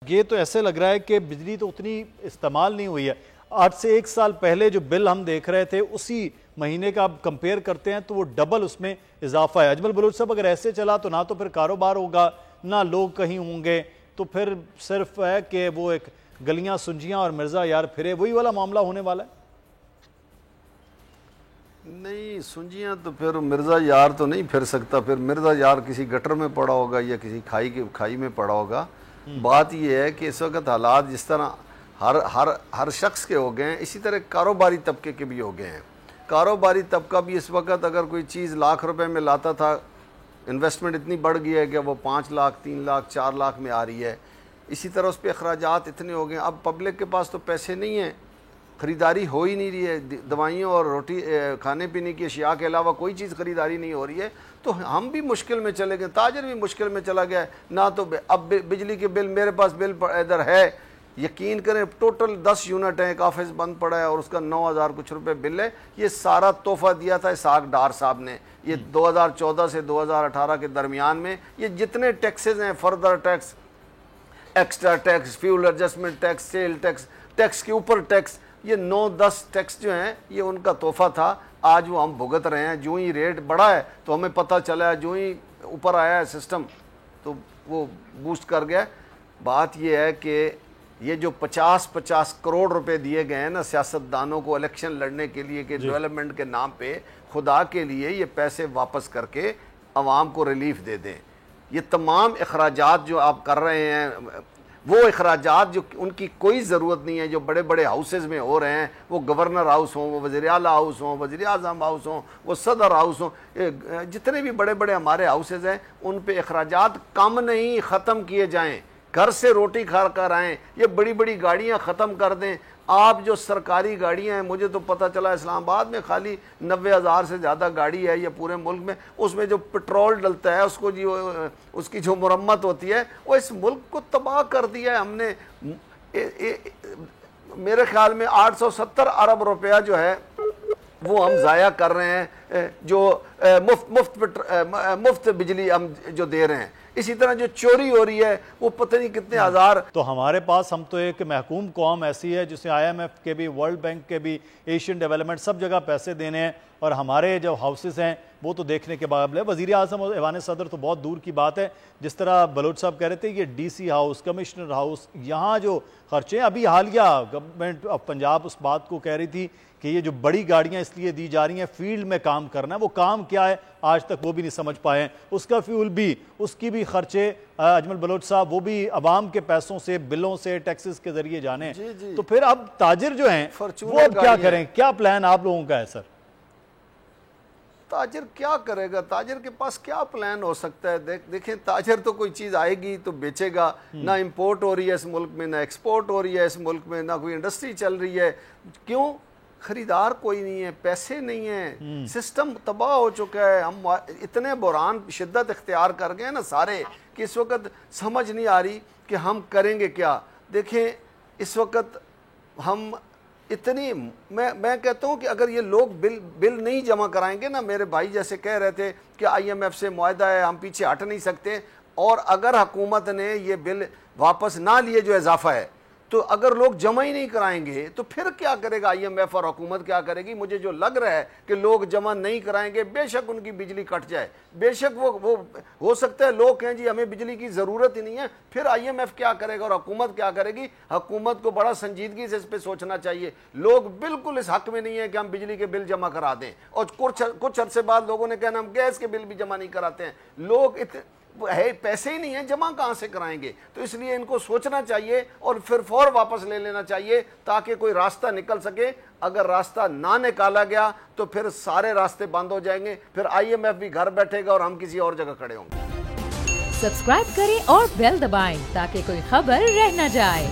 یہ تو ایسے لگ رہا ہے کہ بجلی تو اتنی استعمال نہیں ہوئی ہے. آج سے 1 سال پہلے جو بل ہم دیکھ رہے تھے اسی مہینے کا آپ کمپیئر کرتے ہیں تو وہ ڈبل اس میں اضافہ ہے. اجمل بلوچ صاحب اگر ایسے چلا تو نہ تو پھر کاروبار ہوگا نہ لوگ کہیں ہوں گے, تو پھر صرف ہے کہ وہ ایک گلیاں سنجیاں اور مرزا یار پھرے وہی والا معاملہ ہونے والا ہے. نہیں سنجیاں تو پھر مرزا یار تو نہیں پھر سکتا, پھر مرزا یار کسی گٹر میں پڑا ہوگا یا کسی کھائی میں پڑا ہوگا. بات یہ ہے کہ اس وقت حالات جس طرح ہر شخص کے ہو گئے ہیں اسی طرح کاروباری طبقے کے بھی ہو گئے ہیں. کاروباری طبقہ بھی اس وقت اگر کوئی چیز لاکھ روپے میں لاتا تھا, انویسٹمنٹ اتنی بڑھ گئی ہے کہ وہ 5 لاکھ 3 لاکھ 4 لاکھ میں آ رہی ہے. اسی طرح اس پہ اخراجات اتنے ہو گئے ہیں. اب پبلک کے پاس تو پیسے نہیں ہیں, خریداری ہو ہی نہیں رہی ہے, دوائیوں اور روٹی کھانے پینے کی اشیاء کے علاوہ کوئی چیز خریداری نہیں ہو رہی ہے, تو ہم بھی مشکل میں چلے گئے, تاجر بھی مشکل میں چلا گیا ہے. نہ تو اب بجلی کے بل, میرے پاس بل ادھر ہے, یقین کریں ٹوٹل 10 یونٹ ہیں, ایک آفس بند پڑا ہے اور اس کا 9,000 کچھ روپے بل ہے. یہ سارا تحفہ دیا تھا اسحاق ڈار صاحب نے. یہ 2014 سے 2018 کے درمیان میں یہ جتنے ٹیکسز ہیں, further tax, extra tax, fuel adjustment tax, sale tax, tax کے اوپر ٹیکس, یہ 9-10 ٹیکس جو ہیں یہ ان کا تحفہ تھا. آج وہ ہم بھگت رہے ہیں. جو ہی ریٹ بڑھا ہے تو ہمیں پتہ چلا ہے, جو ہی اوپر آیا ہے سسٹم تو وہ بوسٹ کر گیا. بات یہ ہے کہ یہ جو 50 کروڑ روپے دیے گئے ہیں نا سیاستدانوں کو الیکشن لڑنے کے لیے کہ ڈیولپمنٹ کے نام پہ, خدا کے لیے یہ پیسے واپس کر کے عوام کو ریلیف دے دیں. یہ تمام اخراجات جو آپ کر رہے ہیں وہ اخراجات جو ان کی کوئی ضرورت نہیں ہے, جو بڑے بڑے ہاؤسز میں ہو رہے ہیں, وہ گورنر ہاؤس ہوں, وہ وزیر اعلیٰ ہاؤس ہوں, وزیر اعظم ہاؤس ہوں, وہ صدر ہاؤس ہوں, جتنے بھی بڑے بڑے ہمارے ہاؤسز ہیں ان پہ اخراجات کم نہیں ختم کیے جائیں. گھر سے روٹی کھا کر آئیں, یہ بڑی بڑی گاڑیاں ختم کر دیں. آپ جو سرکاری گاڑیاں ہیں, مجھے تو پتہ چلا اسلام آباد میں خالی 90,000 سے زیادہ گاڑی ہے یہ پورے ملک میں, اس میں جو پٹرول ڈلتا ہے اس کو اس کی جو مرمت ہوتی ہے وہ اس ملک کو تباہ کر دیا ہے. ہم نے میرے خیال میں 870 ارب روپیہ جو ہے وہ ہم ضائع کر رہے ہیں, جو مفت بجلی ہم جو دے رہے ہیں. اسی طرح جو چوری ہو رہی ہے وہ پتہ نہیں کتنے ہزار. تو ہمارے پاس ہم تو ایک محکوم قوم ایسی ہے جسے IMF کے بھی, ورلڈ بینک کے بھی, ایشین ڈیولپمنٹ سب جگہ پیسے دینے ہیں, اور ہمارے جو ہاؤسز ہیں وہ تو دیکھنے کے قابل ہے. وزیر اعظم اور ایوان صدر تو بہت دور کی بات ہے. جس طرح بلوچ صاحب کہہ رہے تھے یہ DC ہاؤس, کمشنر ہاؤس, یہاں جو خرچے ہیں, ابھی حالیہ گورنمنٹ آف پنجاب اس بات کو کہہ رہی تھی کہ یہ جو بڑی گاڑیاں اس لیے دی جا رہی ہیں فیلڈ میں کام کرنا ہے, وہ کام کیا ہے آج تک وہ بھی نہیں سمجھ پائے ہیں. اس کا فیول بھی, اس کی بھی خرچے اجمل بلوچ صاحب, وہ بھی عوام کے پیسوں سے, بلوں سے, ٹیکسز کے ذریعے جانے. تو پھر اب تاجر جو ہیں وہ اب کیا کریں, کیا پلان آپ لوگوں کا ہے سر؟ تاجر کیا کرے گا, تاجر کے پاس کیا پلان ہو سکتا ہے؟ دیکھیں تاجر تو کوئی چیز آئے گی تو بیچے گا. نہ امپورٹ ہو رہی ہے اس ملک میں, نہ ایکسپورٹ ہو رہی ہے اس ملک میں, نہ کوئی انڈسٹری چل رہی ہے. کیوں؟ خریدار کوئی نہیں ہے, پیسے نہیں ہیں, سسٹم تباہ ہو چکا ہے. ہم اتنے بحران شدت اختیار کر گئے نا سارے کہ اس وقت سمجھ نہیں آ رہی کہ ہم کریں گے کیا. دیکھیں اس وقت ہم اتنی, میں کہتا ہوں کہ اگر یہ لوگ بل نہیں جمع کرائیں گے نا, میرے بھائی جیسے کہہ رہے تھے کہ IMF سے معاہدہ ہے, ہم پیچھے ہٹ نہیں سکتے, اور اگر حکومت نے یہ بل واپس نہ لیے جو اضافہ ہے, تو اگر لوگ جمع ہی نہیں کرائیں گے تو پھر کیا کرے گا IMF اور حکومت کیا کرے گی؟ مجھے جو لگ رہا ہے کہ لوگ جمع نہیں کرائیں گے, بے شک ان کی بجلی کٹ جائے, بے شک وہ ہو سکتا ہے لوگ کہیں جی ہمیں بجلی کی ضرورت ہی نہیں ہے, پھر IMF کیا کرے گا اور حکومت کیا کرے گی؟ حکومت کو بڑا سنجیدگی سے اس پہ سوچنا چاہیے. لوگ بالکل اس حق میں نہیں ہے کہ ہم بجلی کے بل جمع کرا دیں, اور کچھ عرصے بعد لوگوں نے کہنا ہم گیس کے بل بھی جمع نہیں کراتے ہیں. لوگ پیسے ہی نہیں ہیں, جمع کہاں سے کرائیں گے؟ تو اس لیے ان کو سوچنا چاہیے اور پھر فور واپس لے لینا چاہیے تاکہ کوئی راستہ نکل سکے. اگر راستہ نہ نکالا گیا تو پھر سارے راستے بند ہو جائیں گے, پھر IMF بھی گھر بیٹھے گا اور ہم کسی اور جگہ کھڑے ہوں گے. سبسکرائب کریں اور بیل دبائیں تاکہ کوئی خبر رہ نہ جائے.